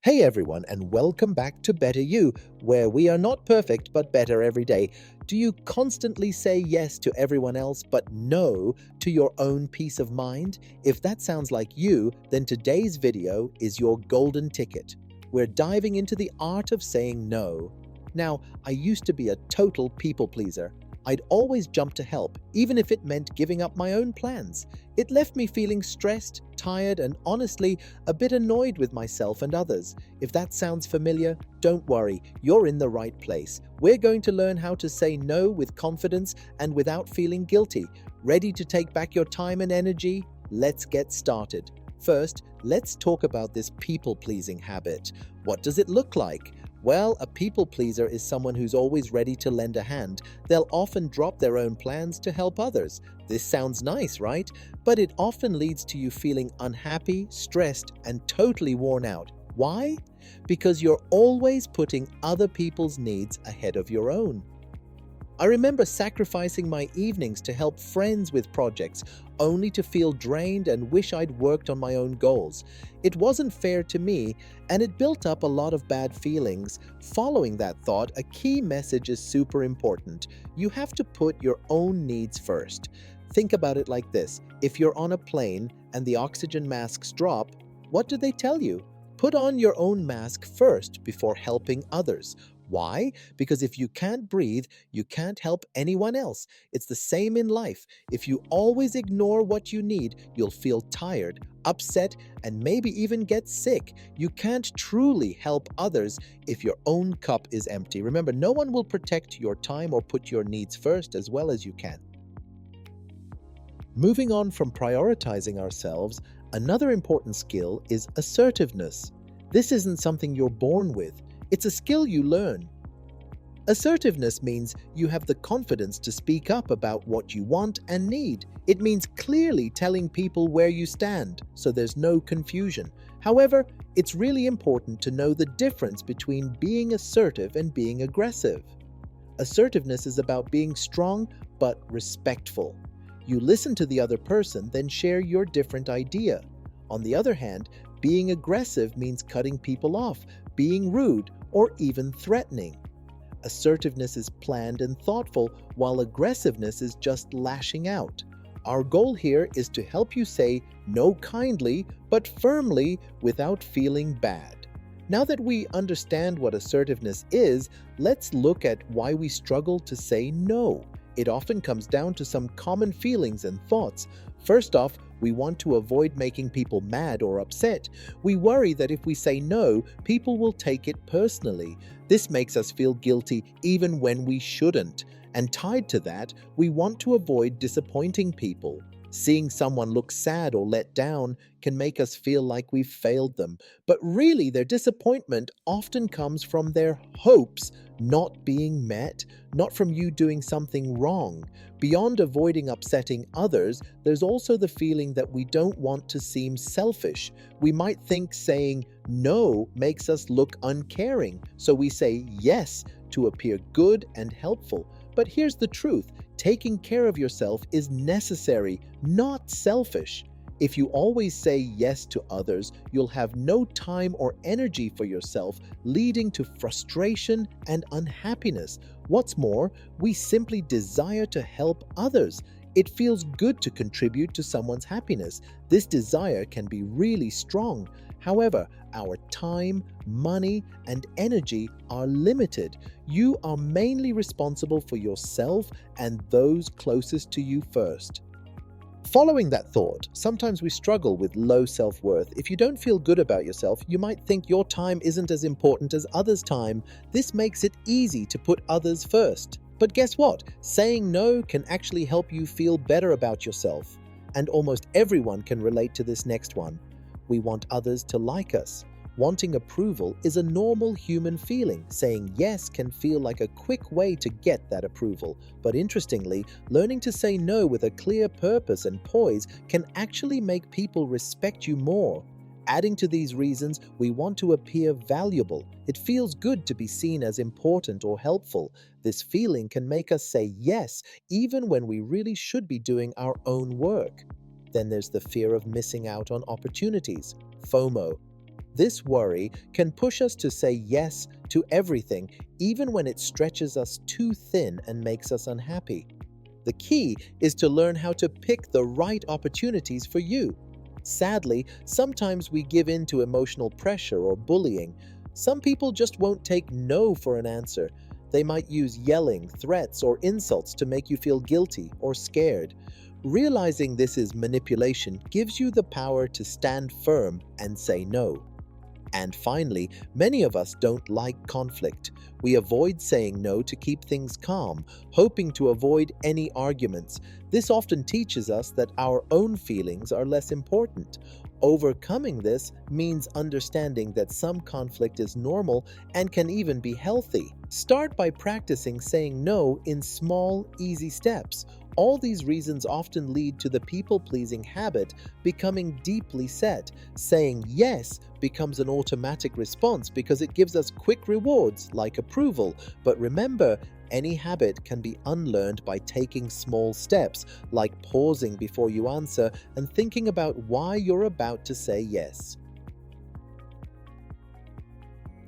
Hey everyone, and welcome back to Better You, where we are not perfect but better every day. Do you constantly say yes to everyone else but no to your own peace of mind? If that sounds like you, then today's video is your golden ticket. We're diving into the art of saying no. Now, I used to be a total people pleaser. I'd always jump to help, even if it meant giving up my own plans. It left me feeling stressed, tired, and honestly, a bit annoyed with myself and others. If that sounds familiar, don't worry, you're in the right place. We're going to learn how to say no with confidence and without feeling guilty. Ready to take back your time and energy? Let's get started. First, let's talk about this people-pleasing habit. What does it look like? Well, a people pleaser is someone who's always ready to lend a hand. They'll often drop their own plans to help others. This sounds nice, right? But it often leads to you feeling unhappy, stressed, and totally worn out. Why? Because you're always putting other people's needs ahead of your own. I remember sacrificing my evenings to help friends with projects, only to feel drained and wish I'd worked on my own goals. It wasn't fair to me, and it built up a lot of bad feelings. Following that thought, a key message is super important. You have to put your own needs first. Think about it like this. If you're on a plane and the oxygen masks drop, what do they tell you? Put on your own mask first before helping others. Why? Because if you can't breathe, you can't help anyone else. It's the same in life. If you always ignore what you need, you'll feel tired, upset, and maybe even get sick. You can't truly help others if your own cup is empty. Remember, no one will protect your time or put your needs first as well as you can. Moving on from prioritizing ourselves, another important skill is assertiveness. This isn't something you're born with. It's a skill you learn. Assertiveness means you have the confidence to speak up about what you want and need. It means clearly telling people where you stand, so there's no confusion. However, it's really important to know the difference between being assertive and being aggressive. Assertiveness is about being strong but respectful. You listen to the other person, then share your different idea. On the other hand, being aggressive means cutting people off, being rude, or even threatening. Assertiveness is planned and thoughtful, while aggressiveness is just lashing out. Our goal here is to help you say no kindly, but firmly without feeling bad. Now that we understand what assertiveness is, let's look at why we struggle to say no. It often comes down to some common feelings and thoughts. First off, we want to avoid making people mad or upset. We worry that if we say no, people will take it personally. This makes us feel guilty even when we shouldn't. And tied to that, we want to avoid disappointing people. Seeing someone look sad or let down can make us feel like we've failed them. But really, their disappointment often comes from their hopes not being met, not from you doing something wrong. Beyond avoiding upsetting others, there's also the feeling that we don't want to seem selfish. We might think saying no makes us look uncaring, so we say yes to appear good and helpful. But here's the truth. Taking care of yourself is necessary, not selfish. If you always say yes to others, you'll have no time or energy for yourself, leading to frustration and unhappiness. What's more, we simply desire to help others. It feels good to contribute to someone's happiness. This desire can be really strong. However, our time, money, and energy are limited. You are mainly responsible for yourself and those closest to you first. Following that thought, sometimes we struggle with low self-worth. If you don't feel good about yourself, you might think your time isn't as important as others' time. This makes it easy to put others first. But guess what? Saying no can actually help you feel better about yourself. And almost everyone can relate to this next one. We want others to like us. Wanting approval is a normal human feeling. Saying yes can feel like a quick way to get that approval. But interestingly, learning to say no with a clear purpose and poise can actually make people respect you more. Adding to these reasons, we want to appear valuable. It feels good to be seen as important or helpful. This feeling can make us say yes, even when we really should be doing our own work. Then there's the fear of missing out on opportunities, FOMO. This worry can push us to say yes to everything, even when it stretches us too thin and makes us unhappy. The key is to learn how to pick the right opportunities for you. Sadly, sometimes we give in to emotional pressure or bullying. Some people just won't take no for an answer. They might use yelling, threats, or insults to make you feel guilty or scared. Realizing this is manipulation gives you the power to stand firm and say no. And finally, many of us don't like conflict. We avoid saying no to keep things calm, hoping to avoid any arguments. This often teaches us that our own feelings are less important. Overcoming this means understanding that some conflict is normal and can even be healthy. Start by practicing saying no in small, easy steps. All these reasons often lead to the people-pleasing habit becoming deeply set. Saying yes becomes an automatic response because it gives us quick rewards like approval. But remember, any habit can be unlearned by taking small steps, like pausing before you answer and thinking about why you're about to say yes.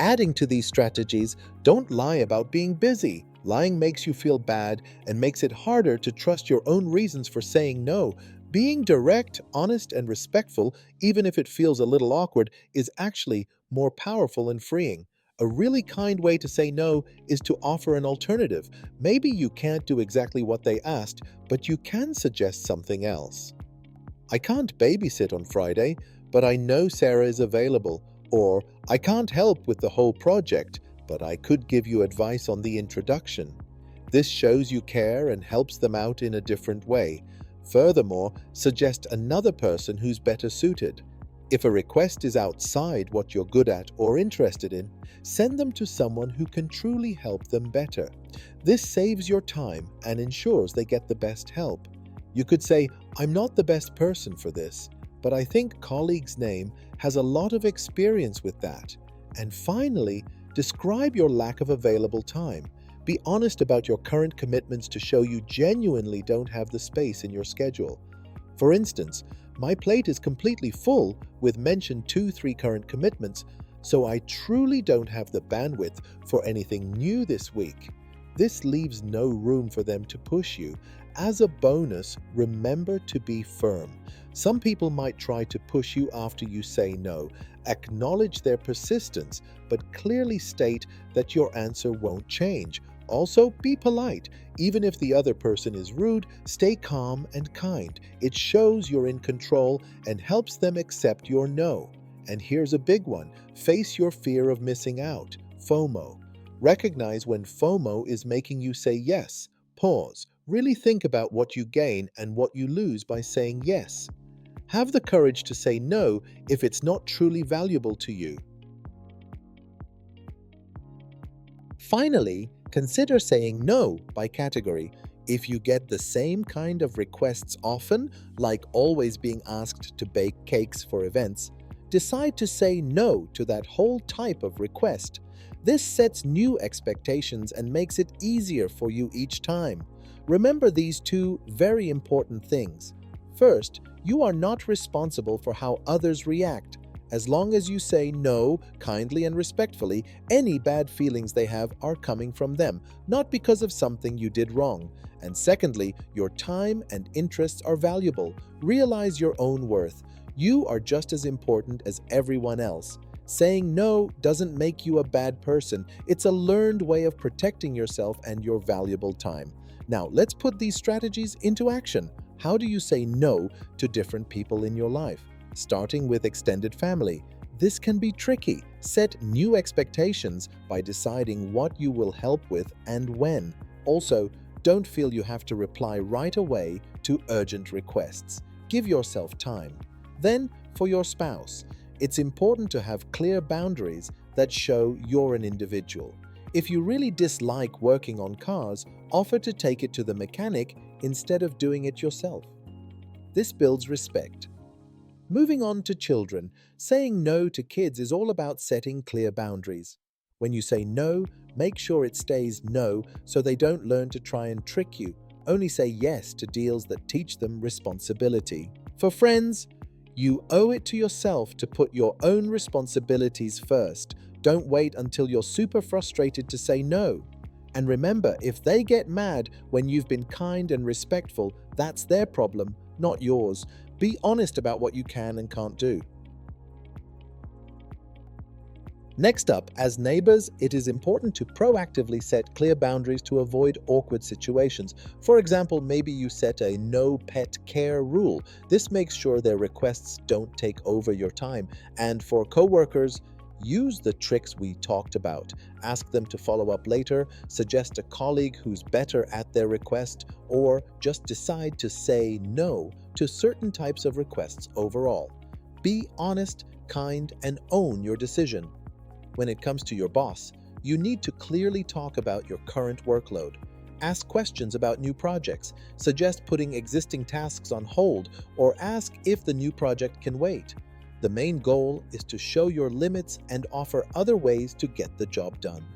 Adding to these strategies, don't lie about being busy. Lying makes you feel bad and makes it harder to trust your own reasons for saying no. Being direct, honest, and respectful, even if it feels a little awkward, is actually more powerful and freeing. A really kind way to say no is to offer an alternative. Maybe you can't do exactly what they asked, but you can suggest something else. I can't babysit on Friday, but I know Sarah is available. Or, I can't help with the whole project, but I could give you advice on the introduction. This shows you care and helps them out in a different way. Furthermore, suggest another person who's better suited. If a request is outside what you're good at or interested in, send them to someone who can truly help them better. This saves your time and ensures they get the best help. You could say, I'm not the best person for this, but I think colleague's name has a lot of experience with that. And finally, describe your lack of available time. Be honest about your current commitments to show you genuinely don't have the space in your schedule. For instance, my plate is completely full with mentioned 2-3 current commitments, so I truly don't have the bandwidth for anything new this week. This leaves no room for them to push you. As a bonus, remember to be firm. Some people might try to push you after you say no. Acknowledge their persistence, but clearly state that your answer won't change. Also, be polite. Even if the other person is rude, stay calm and kind. It shows you're in control and helps them accept your no. And here's a big one. Face your fear of missing out, FOMO. Recognize when FOMO is making you say yes. Pause. Really think about what you gain and what you lose by saying yes. Have the courage to say no if it's not truly valuable to you. Finally, consider saying no by category. If you get the same kind of requests often, like always being asked to bake cakes for events, decide to say no to that whole type of request. This sets new expectations and makes it easier for you each time. Remember these two very important things. First, you are not responsible for how others react. As long as you say no kindly and respectfully, any bad feelings they have are coming from them, not because of something you did wrong. And secondly, your time and interests are valuable. Realize your own worth. You are just as important as everyone else. Saying no doesn't make you a bad person. It's a learned way of protecting yourself and your valuable time. Now, let's put these strategies into action. How do you say no to different people in your life? Starting with extended family. This can be tricky. Set new expectations by deciding what you will help with and when. Also, don't feel you have to reply right away to urgent requests. Give yourself time. Then, for your spouse, it's important to have clear boundaries that show you're an individual. If you really dislike working on cars, offer to take it to the mechanic instead of doing it yourself. This builds respect. Moving on to children, saying no to kids is all about setting clear boundaries. When you say no, make sure it stays no so they don't learn to try and trick you. Only say yes to deals that teach them responsibility. For friends, You owe it to yourself to put your own responsibilities first. Don't wait until you're super frustrated to say no. And remember, if they get mad when you've been kind and respectful, that's their problem, not yours. Be honest about what you can and can't do. Next up, as neighbors, it is important to proactively set clear boundaries to avoid awkward situations. For example, maybe you set a no pet care rule. This makes sure their requests don't take over your time. And for coworkers, use the tricks we talked about. Ask them to follow up later, suggest a colleague who's better at their request, or just decide to say no to certain types of requests overall. Be honest, kind, and own your decision. When it comes to your boss, you need to clearly talk about your current workload. Ask questions about new projects, suggest putting existing tasks on hold, or ask if the new project can wait. The main goal is to show your limits and offer other ways to get the job done.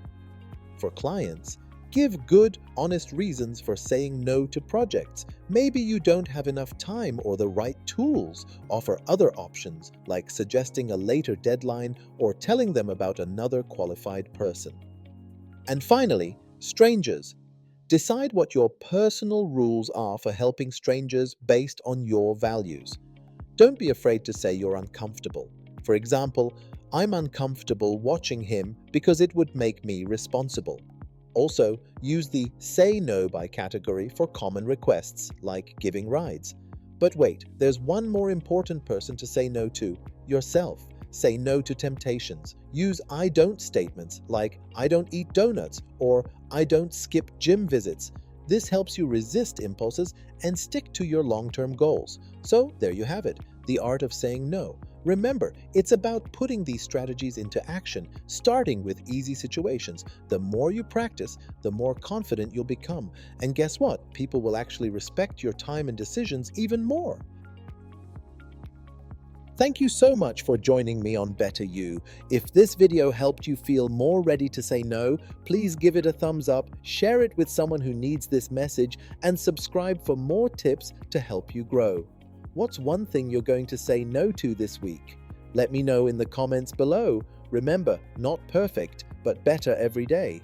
For clients, give good, honest reasons for saying no to projects. Maybe you don't have enough time or the right tools. Offer other options, like suggesting a later deadline or telling them about another qualified person. And finally, strangers. Decide what your personal rules are for helping strangers based on your values. Don't be afraid to say you're uncomfortable. For example, I'm uncomfortable watching him because it would make me responsible. Also, use the Say No by category for common requests, like giving rides. But wait, there's one more important person to say no to: yourself. Say no to temptations. Use I don't statements like I don't eat donuts or I don't skip gym visits. This helps you resist impulses and stick to your long-term goals. So there you have it, the art of saying no. Remember, it's about putting these strategies into action, starting with easy situations. The more you practice, the more confident you'll become. And guess what? People will actually respect your time and decisions even more. Thank you so much for joining me on Better You. If this video helped you feel more ready to say no, please give it a thumbs up, share it with someone who needs this message, and subscribe for more tips to help you grow. What's one thing you're going to say no to this week? Let me know in the comments below. Remember, not perfect, but better every day.